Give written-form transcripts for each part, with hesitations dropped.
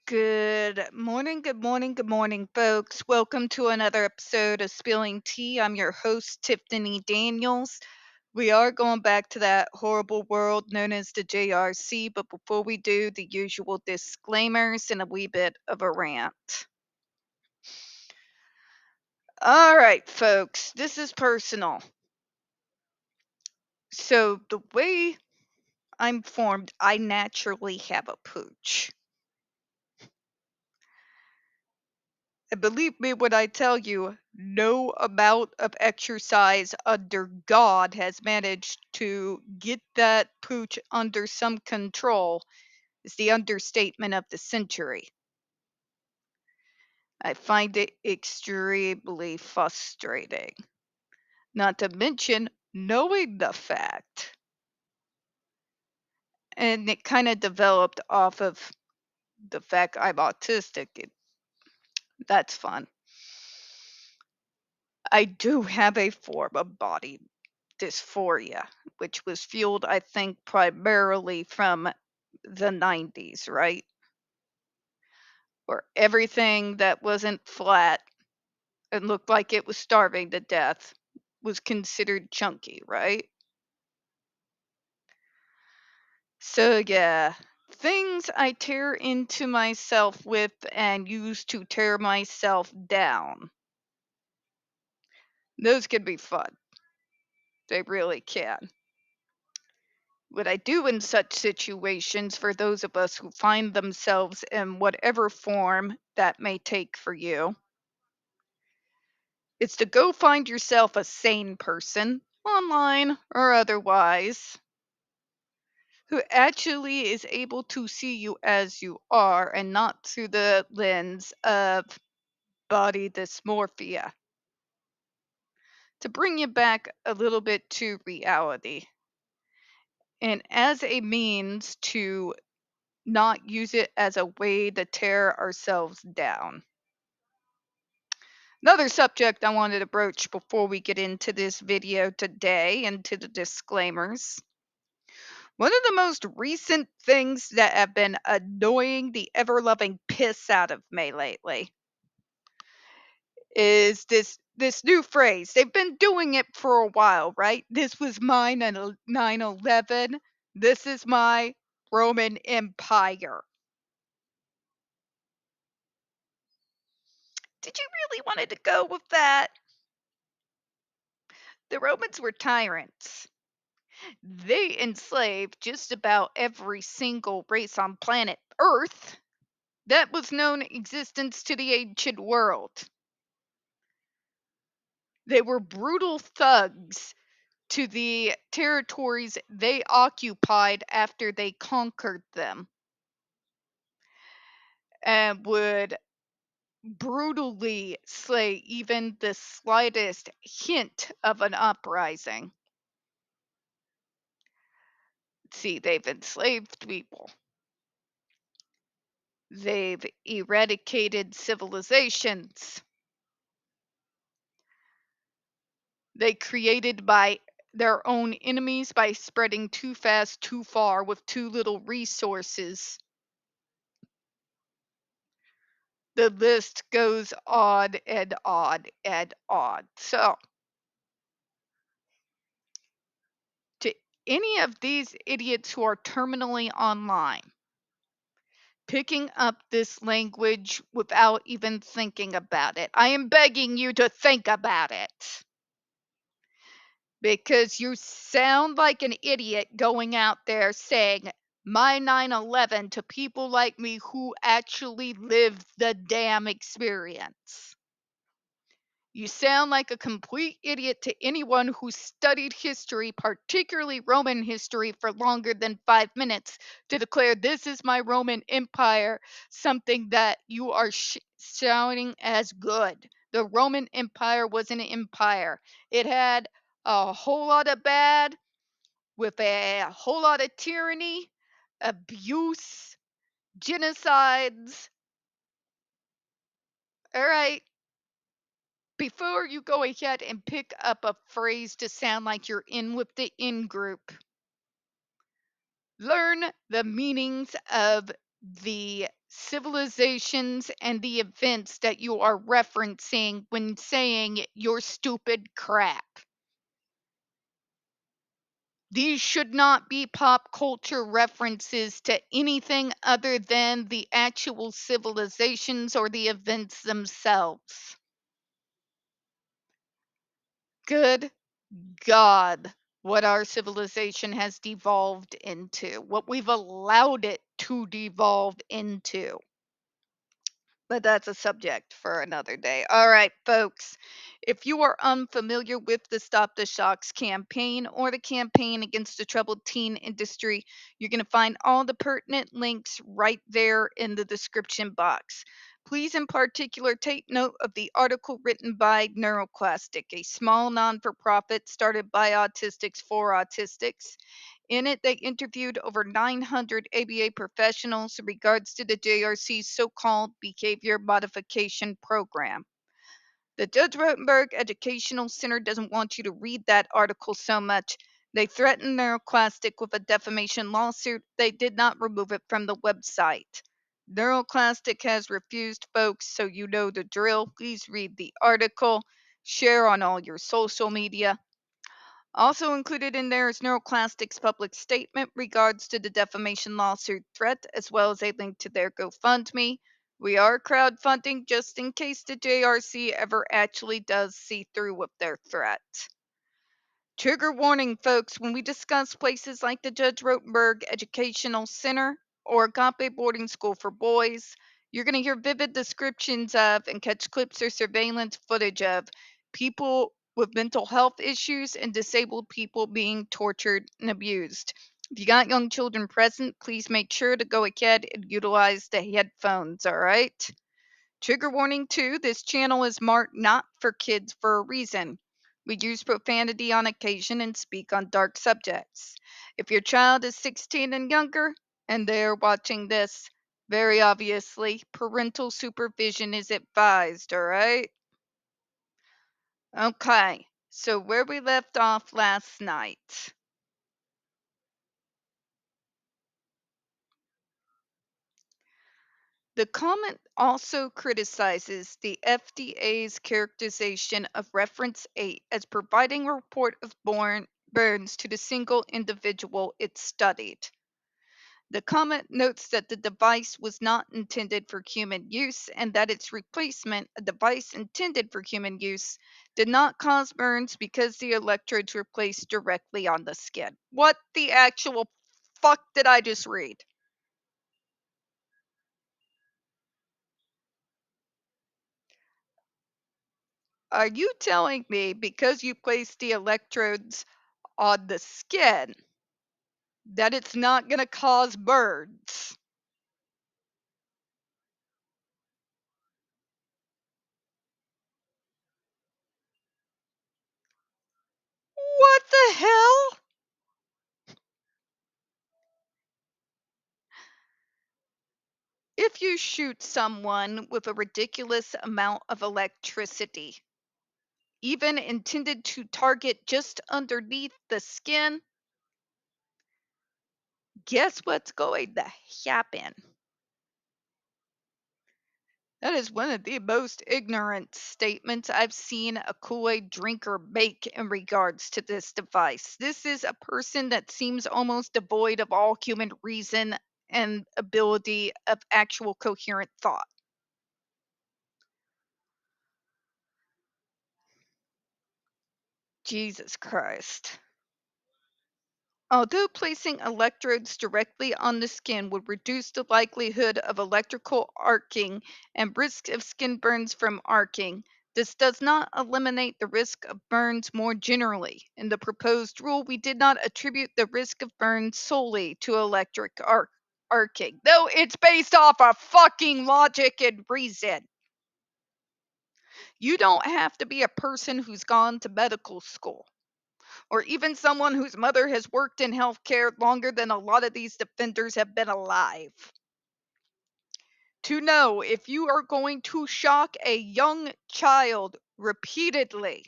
Good morning, folks. Welcome to another episode of Spilling Tea. I'm your host, Tiffany Daniels. We are going back to that horrible world known as the JRC, but before we do, the usual disclaimers and a wee bit of a rant. All right, folks, this is personal. So, the way I'm formed, I naturally have a pooch. And believe me when I tell you, no amount of exercise under God has managed to get that pooch under some control is the understatement of the century. I find it extremely frustrating. Not to mention knowing the fact. And it kind of developed off of the fact I'm autistic. That's fun. I do have a form of body dysphoria, which was fueled, I think, primarily from the 90s, right? Where everything that wasn't flat and looked like it was starving to death was considered chunky, right? So, yeah, things I tear into myself with and use to tear myself down. Those can be fun. They really can. What I do in such situations, for those of us who find themselves in whatever form that may take for you, is to go find yourself a sane person, online or otherwise, who actually is able to see you as you are and not through the lens of body dysmorphia. To bring you back a little bit to reality, and as a means to not use it as a way to tear ourselves down. Another subject I wanted to broach before we get into this video today and to the disclaimers. One of the most recent things that have been annoying the ever loving piss out of me lately is this new phrase. They've been doing it for a while, right? This was mine on 9/11. This is my Roman Empire. Did you really wanted to go with that? The Romans were tyrants. They enslaved just about every single race on planet Earth that was known existence to the ancient world. They were brutal thugs to the territories they occupied after they conquered them, and would brutally slay even the slightest hint of an uprising. See, they've enslaved people. They've eradicated civilizations. They created by their own enemies by spreading too fast, too far, with too little resources. The list goes on and on and on. So, to any of these idiots who are terminally online, picking up this language without even thinking about it, I am begging you to think about it. Because you sound like an idiot going out there saying my 9/11 to people like me who actually lived the damn experience. You sound like a complete idiot to anyone who studied history, particularly Roman history, for longer than 5 minutes to declare this is my Roman Empire, something that you are shouting as good. The Roman Empire was an empire. It had a whole lot of bad with a whole lot of tyranny, abuse, genocides. All right. Before you go ahead and pick up a phrase to sound like you're in with the in group, learn the meanings of the civilizations and the events that you are referencing when saying your stupid crap. These should not be pop culture references to anything other than the actual civilizations or the events themselves. Good God, what our civilization has devolved into, what we've allowed it to devolve into. But that's a subject for another day. All right, folks. If you are unfamiliar with the Stop the Shocks campaign or the campaign against the troubled teen industry, you're going to find all the pertinent links right there in the description box. Please, in particular, take note of the article written by NeuroClastic, a small non for profit started by autistics for autistics. In it, they interviewed over 900 ABA professionals in regards to the JRC's so called behavior modification program. The Judge Rotenberg Educational Center doesn't want you to read that article so much. They threatened NeuroClastic with a defamation lawsuit. They did not remove it from the website. NeuroClastic has refused, folks, so you know the drill. Please read the article, share on all your social media. Also included in there is NeuroClastic's public statement regards to the defamation lawsuit threat, as well as a link to their GoFundMe. We are crowdfunding just in case the JRC ever actually does see through with their threat. Trigger warning, folks, when we discuss places like the Judge Rotenberg Educational Center or Agape Boarding School for Boys, you're going to hear vivid descriptions of and catch clips or surveillance footage of people with mental health issues and disabled people being tortured and abused. If you got young children present, please make sure to go ahead and utilize the headphones, all right? Trigger warning 2, this channel is marked not for kids for a reason. We use profanity on occasion and speak on dark subjects. If your child is 16 and younger and they are watching this, very obviously, parental supervision is advised, all right? Okay, so where we left off last night. The comment also criticizes the FDA's characterization of Reference 8 as providing a report of burns to the single individual it studied. The comment notes that the device was not intended for human use and that its replacement, a device intended for human use, did not cause burns because the electrodes were placed directly on the skin. What the actual fuck did I just read? Are you telling me because you placed the electrodes on the skin that it's not going to cause burns? What the hell? If you shoot someone with a ridiculous amount of electricity, even intended to target just underneath the skin, guess what's going to happen? That is one of the most ignorant statements I've seen a Kool-Aid drinker make in regards to this device. This is a person that seems almost devoid of all human reason and ability of actual coherent thought. Jesus Christ. Although placing electrodes directly on the skin would reduce the likelihood of electrical arcing and risk of skin burns from arcing, this does not eliminate the risk of burns more generally. In the proposed rule, we did not attribute the risk of burns solely to electric arcing, though it's based off of fucking logic and reason. You don't have to be a person who's gone to medical school, or even someone whose mother has worked in healthcare longer than a lot of these defenders have been alive, to know if you are going to shock a young child repeatedly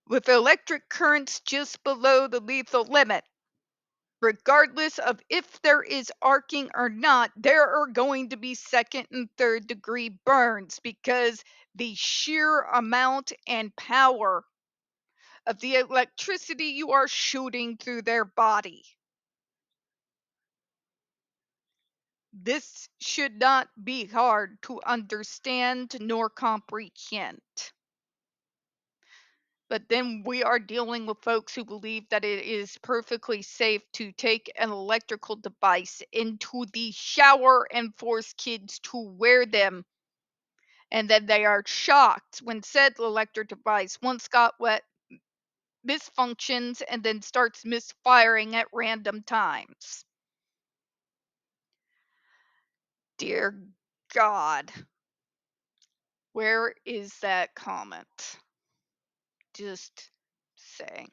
with electric currents just below the lethal limit, regardless of if there is arcing or not, there are going to be second and third degree burns because the sheer amount and power of the electricity you are shooting through their body. This should not be hard to understand nor comprehend. But then we are dealing with folks who believe that it is perfectly safe to take an electrical device into the shower and force kids to wear them. And then they are shocked when said electric device once got wet, misfunctions, and then starts misfiring at random times. Dear God, where is that comment? Just saying.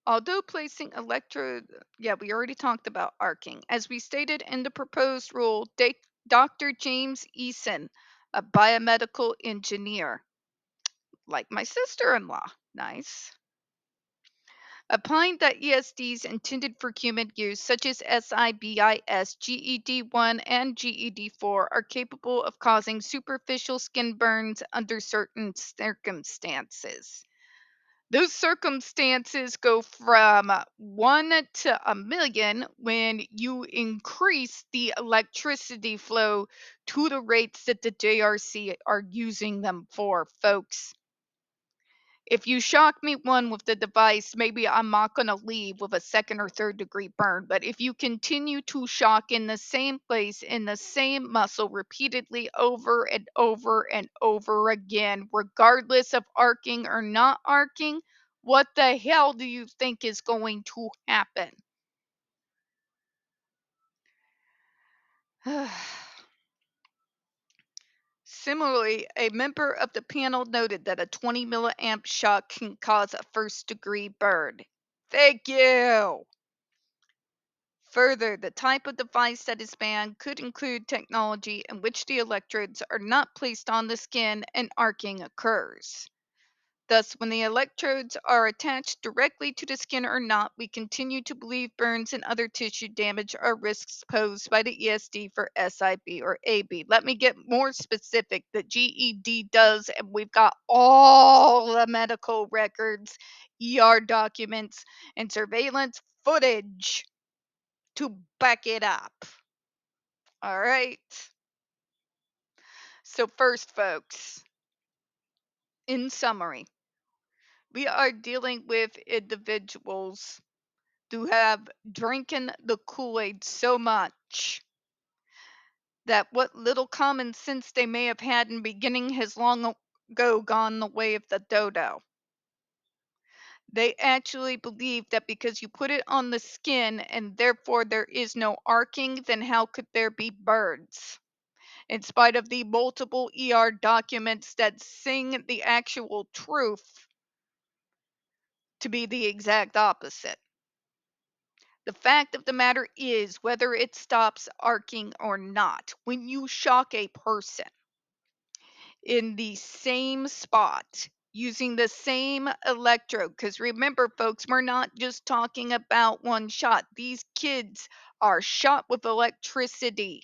Although placing electrode, yeah, we already talked about arcing. As we stated in the proposed rule, Dr. James Eason, a biomedical engineer, like my sister-in-law, nice, opined that ESDs intended for human use, such as SIBIS, GED1, and GED4, are capable of causing superficial skin burns under certain circumstances. Those circumstances go from 1 to 1,000,000 when you increase the electricity flow to the rates that the JRC are using them for, folks. If you shock me one with the device, maybe I'm not going to leave with a second or third degree burn. But if you continue to shock in the same place, in the same muscle, repeatedly over and over and over again, regardless of arcing or not arcing, what the hell do you think is going to happen? Similarly, a member of the panel noted that a 20 milliamp shock can cause a first degree burn. Thank you. Further, the type of device that is banned could include technology in which the electrodes are not placed on the skin and arcing occurs. Thus, when the electrodes are attached directly to the skin or not, we continue to believe burns and other tissue damage are risks posed by the ESD for SIB or AB. Let me get more specific. The GED does, and we've got all the medical records, ER documents, and surveillance footage to back it up. All right. So, first, folks, in summary, we are dealing with individuals who have drinking the Kool-Aid so much that what little common sense they may have had in beginning has long ago gone the way of the dodo. They actually believe that because you put it on the skin and therefore there is no arcing, then how could there be birds? In spite of the multiple ER documents that sing the actual truth to be the exact opposite. The fact of the matter is, whether it stops arcing or not, when you shock a person in the same spot using the same electrode, because remember, folks, we're not just talking about one shot. These kids are shot with electricity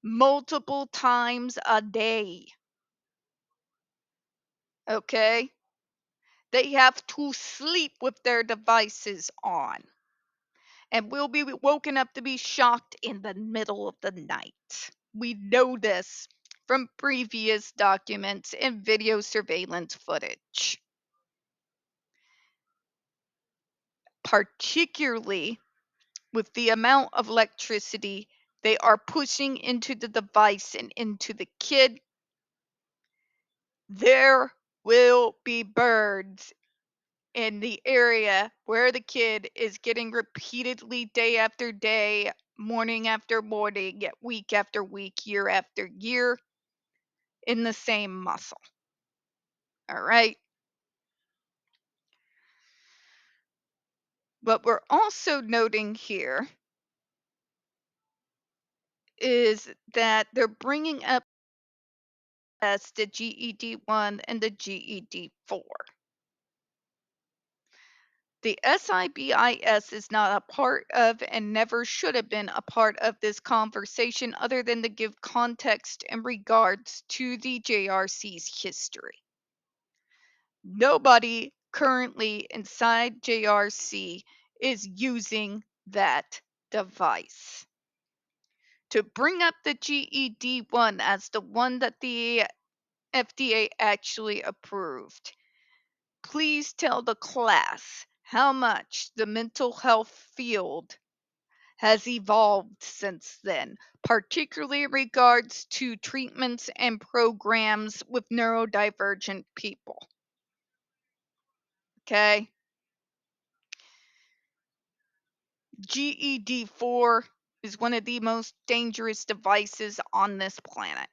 multiple times a day. Okay? They have to sleep with their devices on and will be woken up to be shocked in the middle of the night. We know this from previous documents and video surveillance footage. Particularly with the amount of electricity they are pushing into the device and into the kid, there will be birds in the area where the kid is getting repeatedly day after day, morning after morning, week after week, year after year in the same muscle. All right. What we're also noting here is that they're bringing up as the GED1 and the GED4. The SIBIS is not a part of and never should have been a part of this conversation other than to give context in regards to the JRC's history. Nobody currently inside JRC is using that device. To bring up the GED one as the one that the FDA actually approved, please tell the class how much the mental health field has evolved since then, particularly in regards to treatments and programs with neurodivergent people. Okay? GED4 is one of the most dangerous devices on this planet.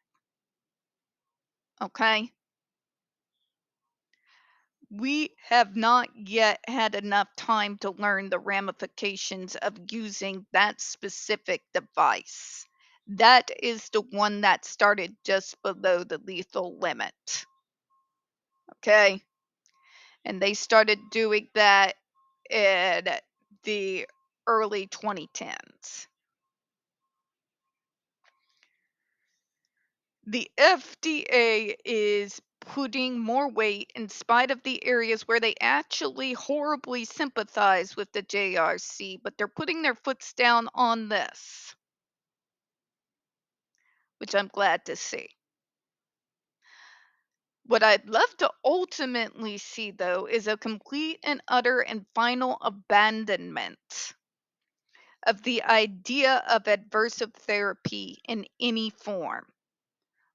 Okay? We have not yet had enough time to learn the ramifications of using that specific device. That is the one that started just below the lethal limit. Okay? And they started doing that in the early 2010s. The FDA is putting more weight in spite of the areas where they actually horribly sympathize with the JRC, but they're putting their foots down on this, which I'm glad to see. What I'd love to ultimately see, though, is a complete and utter and final abandonment of the idea of aversive therapy in any form,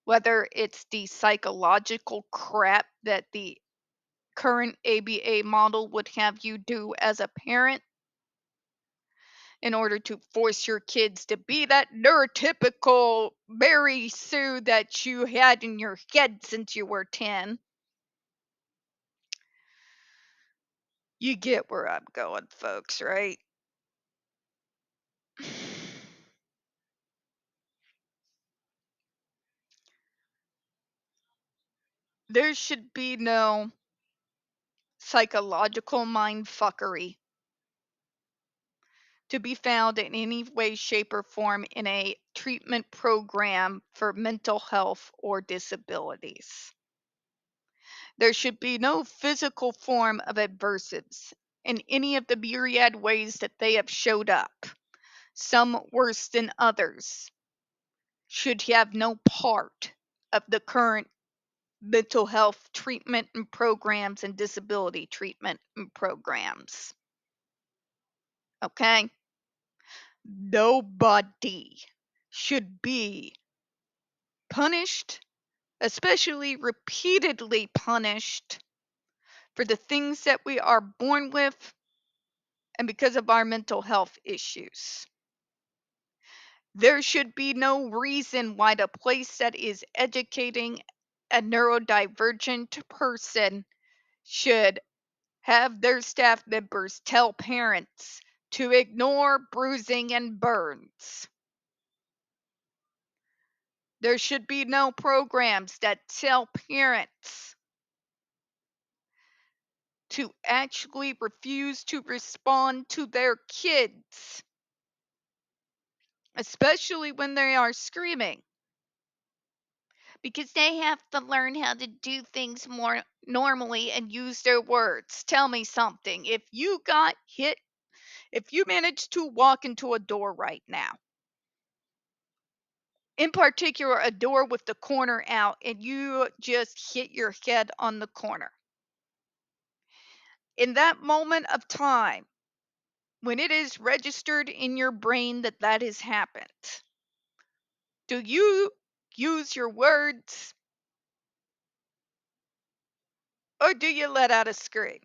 whether it's the psychological crap that the current ABA model would have you do as a parent in order to force your kids to be that neurotypical Mary Sue that you had in your head since you were 10. You get where I'm going, folks, right? There should be no psychological mindfuckery to be found in any way, shape, or form in a treatment program for mental health or disabilities. There should be no physical form of aversives in any of the myriad ways that they have showed up, some worse than others, should have no part of the current mental health treatment and programs and disability treatment and programs. Okay? Nobody should be punished, especially repeatedly punished, for the things that we are born with and because of our mental health issues. There should be no reason why the place that is educating a neurodivergent person should have their staff members tell parents to ignore bruising and burns. There should be no programs that tell parents to actually refuse to respond to their kids, especially when they are screaming, because they have to learn how to do things more normally and use their words. Tell me something. If you got hit, if you managed to walk into a door right now, in particular a door with the corner out, and you just hit your head on the corner, in that moment of time, when it is registered in your brain that that has happened, do you use your words or do you let out a scream?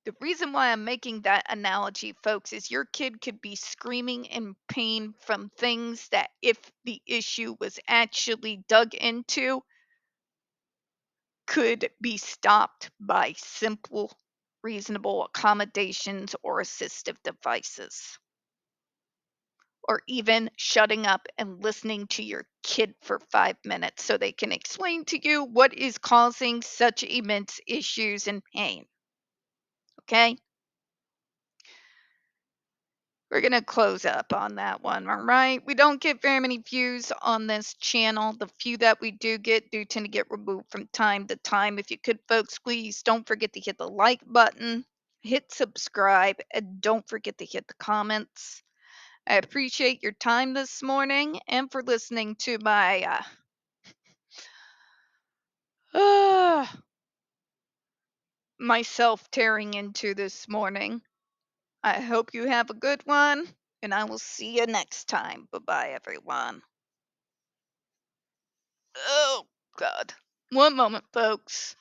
The reason why I'm making that analogy, folks, is your kid could be screaming in pain from things that, if the issue was actually dug into, could be stopped by simple, reasonable accommodations or assistive devices. Or even shutting up and listening to your kid for 5 minutes so they can explain to you what is causing such immense issues and pain. Okay? We're going to close up on that one, all right? We don't get very many views on this channel. The few that we do tend to get removed from time to time. If you could, folks, please don't forget to hit the like button, hit subscribe, and don't forget to hit the comments. I appreciate your time this morning and for listening to my myself tearing into this morning. I hope you have a good one, and I will see you next time. Bye-bye, everyone. Oh, God. One moment, folks.